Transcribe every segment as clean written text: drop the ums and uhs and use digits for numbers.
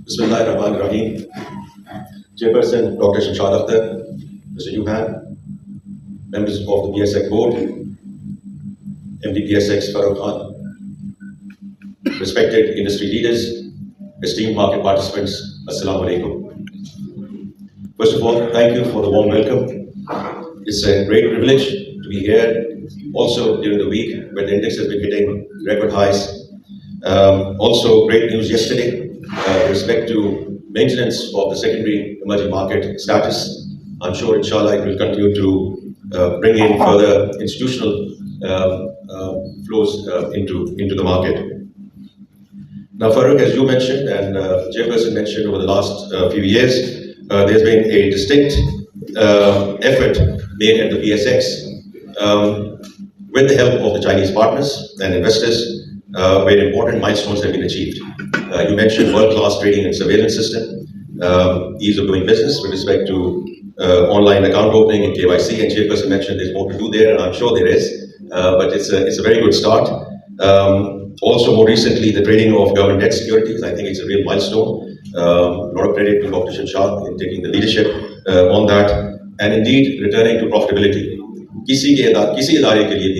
Bismillahirrahmanirrahim. Chairperson Dr. Shamshad Akhtar, Mr. Yuhan, members of the PSX board, MD PSX Farooq Khan, respected industry leaders, esteemed market participants, Assalamu alaikum. First of all, thank you for the warm welcome. It's a great privilege to be here also during the week when the index has been hitting record highs. Also, great news yesterday with respect to maintenance of the secondary emerging market status. I'm sure, inshallah, it will continue to bring in further institutional flows into the market. Now, Farooq, as you mentioned and Chairperson mentioned, over the last few years, there's been a distinct effort made at the PSX with the help of the Chinese partners and investors, where important milestones have been achieved. You mentioned world-class trading and surveillance system, ease of doing business with respect to online account opening and KYC, and Chairperson mentioned there's more to do there, and I'm sure there is, but it's a very good start. Also, more recently, the trading of government debt securities, I think it's a real milestone. A lot of credit to Dr. Shamshad in taking the leadership on that, and indeed returning to profitability. Kisi idare ke liye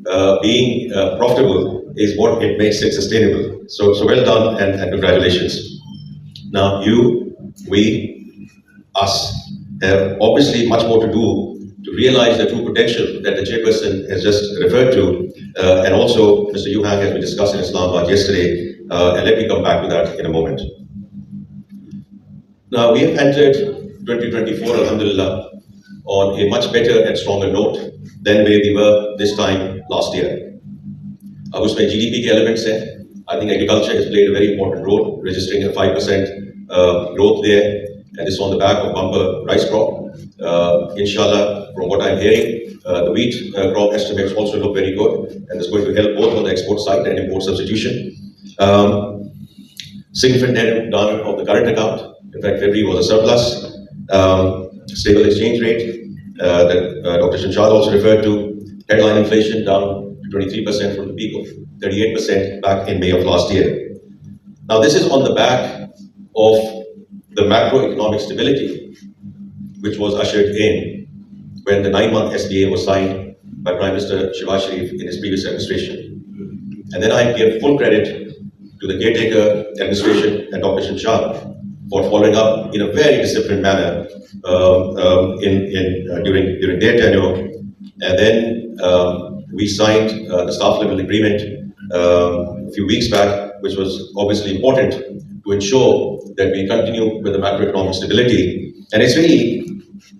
bhi, being profitable is what it makes it sustainable. So well done and congratulations. Now you, we, us have obviously much more to do to realize the true potential that the Chairperson has just referred to, and also Mr. Yuhan has been discussed in Islamabad yesterday, and let me come back to that in a moment. Now we have entered 2024, alhamdulillah, on a much better and stronger note than where we were this time last year. अब उसमें GDP के elements हैं. I think agriculture has played a very important role, registering a 5% growth there, and this on the back of bumper rice crop. Inshallah, from what I'm hearing, the wheat crop estimates also look very good, and it's going to help both on the export side and import substitution. Significant net done of the current account. In fact, February was a surplus. Stable exchange rate that Dr. Shamshad also referred to. Headline inflation down 23% from the peak of 38% back in May of last year. Now, this is on the back of the macroeconomic stability, which was ushered in when the 9-month SBA was signed by Prime Minister Shehbaz Sharif in his previous administration. And then I give full credit to the caretaker administration and Dr. Shamshad for following up in a very disciplined manner during their tenure. And then we signed the staff level agreement a few weeks back, which was obviously important to ensure that we continue with the macroeconomic stability. And it's really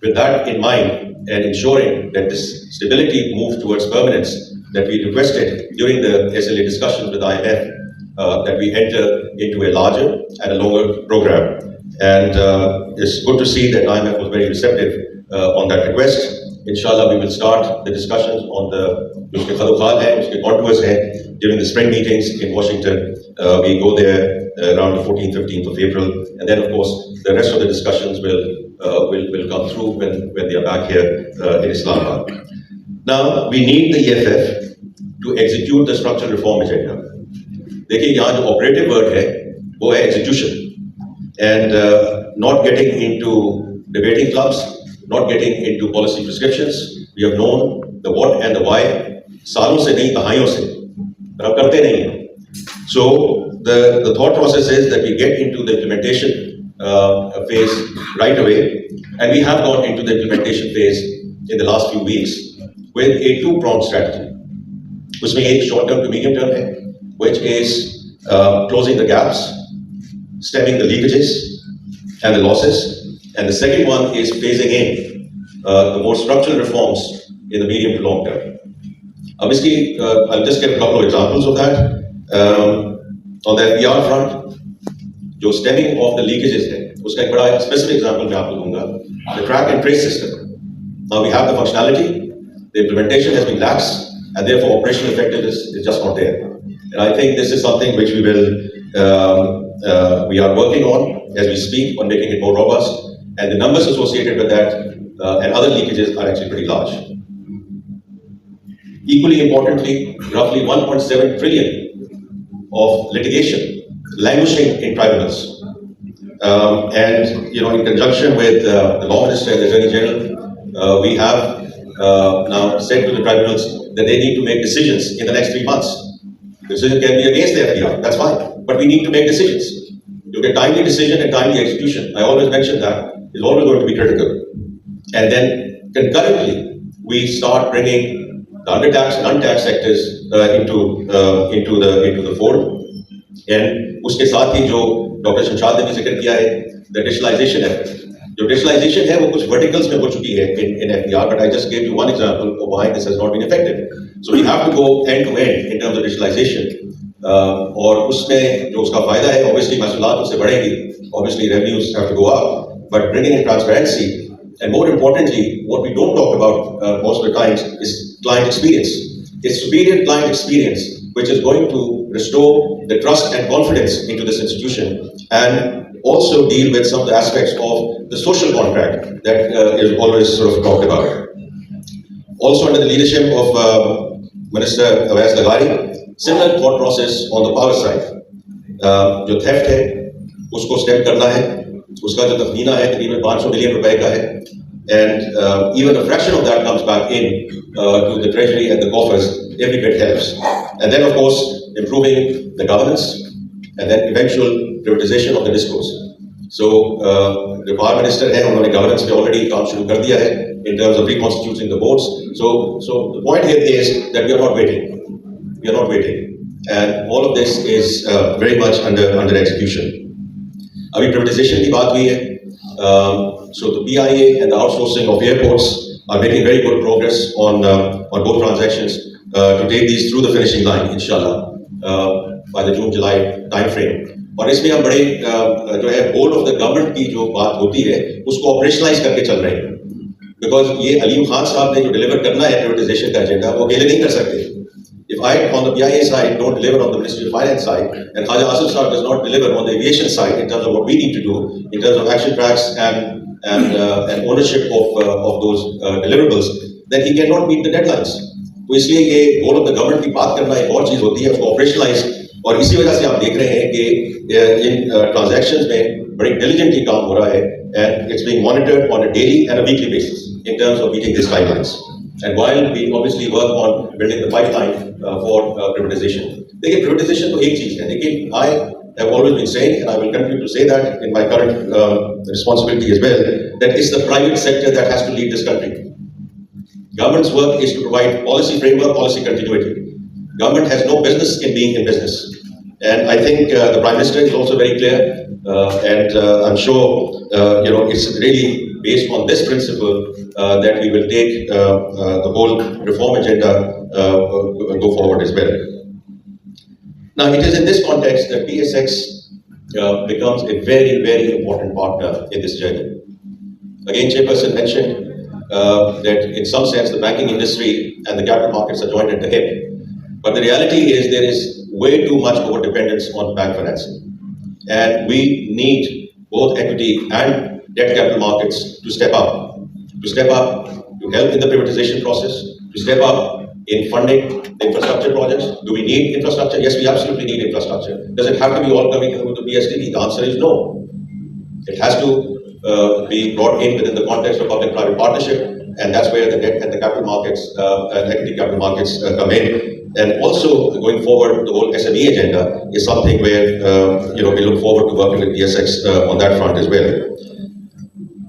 with that in mind and ensuring that this stability moves towards permanence that we requested during the SLA discussions with IMF that we enter into a larger and a longer program. And it's good to see that IMF was very receptive on that request. Inshallah, we will start the discussions on the contours during the spring meetings in Washington. We go there around the 14th, 15th of April, and then of course the rest of the discussions will come through when they are back here in Islamabad. Now, we need the EFF to execute the structural reform agenda. देखिए यहाँ जो operative word है वो है execution, and not getting into debating clubs, not getting into policy prescriptions. We have known the what and the why सालों से नहीं दहाइयों से, पर हम करते नहीं हैं. So the thought process is that we get into the implementation phase right away, and we have gone into the implementation phase in the last few weeks with a two-pronged strategy. उसमें एक short-term to medium-term है, which is closing the gaps, stemming the leakages and the losses. And the second one is phasing in the more structural reforms in the medium to long term. Obviously, I'll just give a couple of examples of that. On the FBR front, जो stemming of the leakages है, उसका एक बड़ा specific example मैं आपको दूंगा. The track and trace system. Now we have the functionality, the implementation has been lax, and therefore operational effectiveness is just not there. And I think this is something which we are working on as we speak on making it more robust. And the numbers associated with that and other leakages are actually pretty large. Equally importantly, roughly 1.7 trillion of litigation languishing in tribunals. And in conjunction with the Law Minister and the Attorney General, we have now said to the tribunals that they need to make decisions in the next 3 months. The decision can be against the FDR, that's fine, but we need to make decisions. To get timely decision and timely execution, I always mention that, is always going to be critical. And then concurrently, we start bringing the undertaxed and untaxed sectors into the fold. And उसके साथ ही जो doctor Shamshad ने भी जिक्र किया है, the digitalization effort. जो digitalization है वो कुछ verticals में हो चुकी है in FDR, but I just gave you one example of why this has not been effective. So we have to go end to end in terms of digitalization. और उसमें जो उसका फायदा है, obviously महसूलात उससे बढ़ेंगी, obviously revenues have to go up, but bringing in transparency, and more importantly, what we don't talk about most of the times is client experience. It's superior client experience which is going to restore the trust and confidence into this institution, and also deal with some of the aspects of the social contract that is always sort of talked about. Also under the leadership of Minister Awais Lagari, similar thought process on the power side. जो theft है, उसको step करना है, उसका जो तखमीना है तकरीबन 500 billion रुपए का है, and even a fraction of that comes back in to the treasury and the coffers. Every bit helps. And then of course improving the governance, and then eventual privatization of the discourse. So the Power Minister है, उन्होंने governance पे already काम शुरू कर दिया है in terms of reconstituting the boards. So the point here is that we are not waiting. We are not waiting, and all of this is very much under execution. अभी privatization की बात हुई है. So the PIA and the outsourcing of airports are making very good progress on both transactions to take these through the finishing line, inshallah, by the June-July time frame. और इसमें हम बड़े जो है whole of the government की जो बात होती है उसको operationalize करके चल रहे हैं, because ये अलीम खान साहब ने जो deliver करना है privatization का agenda वो अकेले नहीं कर सकते. If I on the PIA side don't deliver on the Ministry of Finance side, and Khaja Asif Sahab does not deliver on the aviation side in terms of what we need to do in terms of action tracks and ownership of those deliverables, then he cannot meet the deadlines. तो इसलिए ये whole of the government की बात करना एक और चीज होती है, उसको operationalize, और इसी वजह से आप देख रहे हैं कि इन transactions में बड़ी diligently काम हो रहा है, and it's being monitored on a daily and a weekly basis in terms of meeting these timelines. And while we obviously work on building the pipeline for privatization. देखिए privatization तो एक चीज है, लेकिन I have always been saying, and I will continue to say that in my current responsibility as well, that it's the private sector that has to lead this country. Government's work is to provide policy framework, policy continuity. Government has no business in being in business. And I think the Prime Minister is also very clear, and I'm sure it's really based on this principle that we will take the whole reform agenda go forward as well. Now, it is in this context that PSX becomes a very, very important partner in this journey. Again, Chairperson mentioned that in some sense the banking industry and the capital markets are joined at the hip. But the reality is there is way too much over-dependence on bank financing. And we need both equity and debt capital markets to step up. To help in the privatization process, to step up in funding the infrastructure projects. Do we need infrastructure? Yes, we absolutely need infrastructure. Does it have to be all coming through the PSDB? The answer is no. It has to be brought in within the context of public-private partnership, and that's where the debt and the capital markets and equity capital markets come in. And also going forward, the whole SME agenda is something where we look forward to working with PSX on that front as well.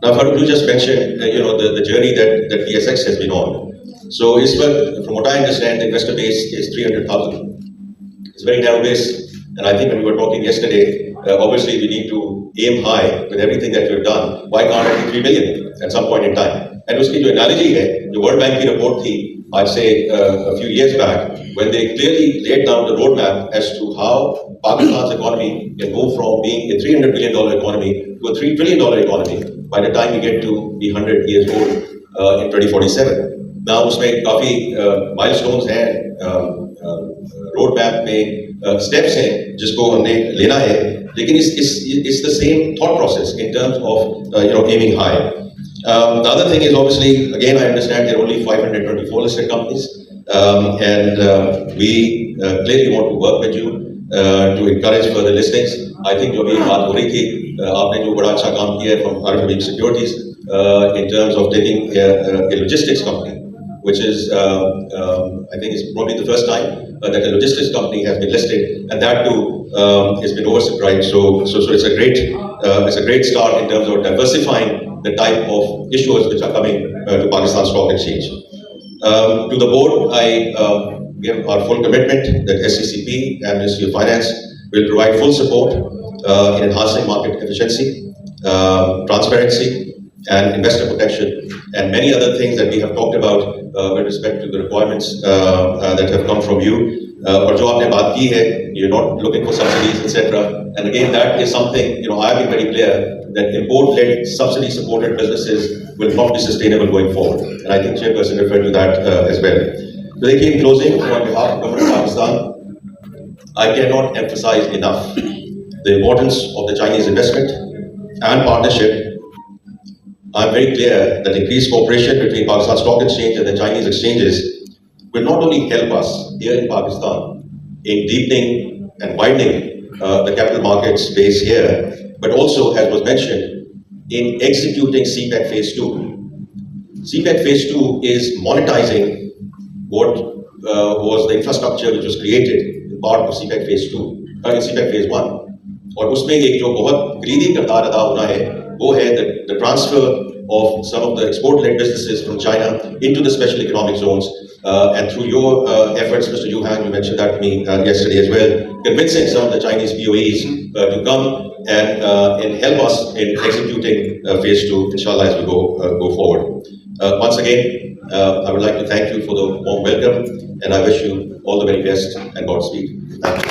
Now, Farooq, you just mentioned the journey that PSX has been on. So, from what I understand, the investor base is 300,000. It's a very narrow base, and I think when we were talking yesterday, obviously we need to aim high with everything that we've done. Why can't it be 3 million at some point in time? And uski jo analogy hai, the World Bank ki report thi, I'd say a few years back, when they clearly laid down the roadmap as to how Pakistan's economy can go from being a $300 billion economy to a $3 trillion economy by the time we get to be 100 years old in 2047. Now, उसमें काफी milestones हैं, roadmap में steps हैं जिसको हमने लेना है, लेकिन it's the same thought process in terms of aiming high. The other thing is obviously, again, I understand there are only 524 listed companies, and we clearly want to work with you. to encourage further listings. I think जो भी बात हो रही थी, आपने जो बड़ा अच्छा काम किया है from Aurangzeb Securities in terms of taking a logistics company, which is I think it's probably the first time that a logistics company has been listed, and that too has been oversubscribed. So it's a great start in terms of diversifying the type of issuers which are coming to Pakistan Stock Exchange. To the board, I give our full commitment that SCCP and Ministry of Finance will provide full support in enhancing market efficiency, transparency, and investor protection, and many other things that we have talked about with respect to the requirements that have come from you. और जो आपने बात की है, you're not looking for subsidies, etc. And again, that is something, I have been very clear that import-led, subsidy-supported businesses will not be sustainable going forward. And I think Chairperson referred to that as well. So in closing, on behalf of Government of Pakistan, I cannot emphasize enough the importance of the Chinese investment and partnership. I'm very clear that increased cooperation between Pakistan Stock Exchange and the Chinese exchanges will not only help us here in Pakistan in deepening and widening the capital market space here, but also, as was mentioned, in executing CPEC Phase 2. CPEC Phase 2 is monetizing what was the infrastructure which was created in part of CPEC Phase 2, CPEC Phase 1. और उसमें एक जो बहुत greedy किरदार अदा होना है, वो है the transfer of some of the export-led businesses from China into the special economic zones. And through your efforts, Mr. Yuhan, you mentioned that to me yesterday as well, convincing some of the Chinese POEs to come and help us in executing Phase 2, inshallah, as we go forward. Once again, I would like to thank you for the warm welcome, and I wish you all the very best and Godspeed. Thank you.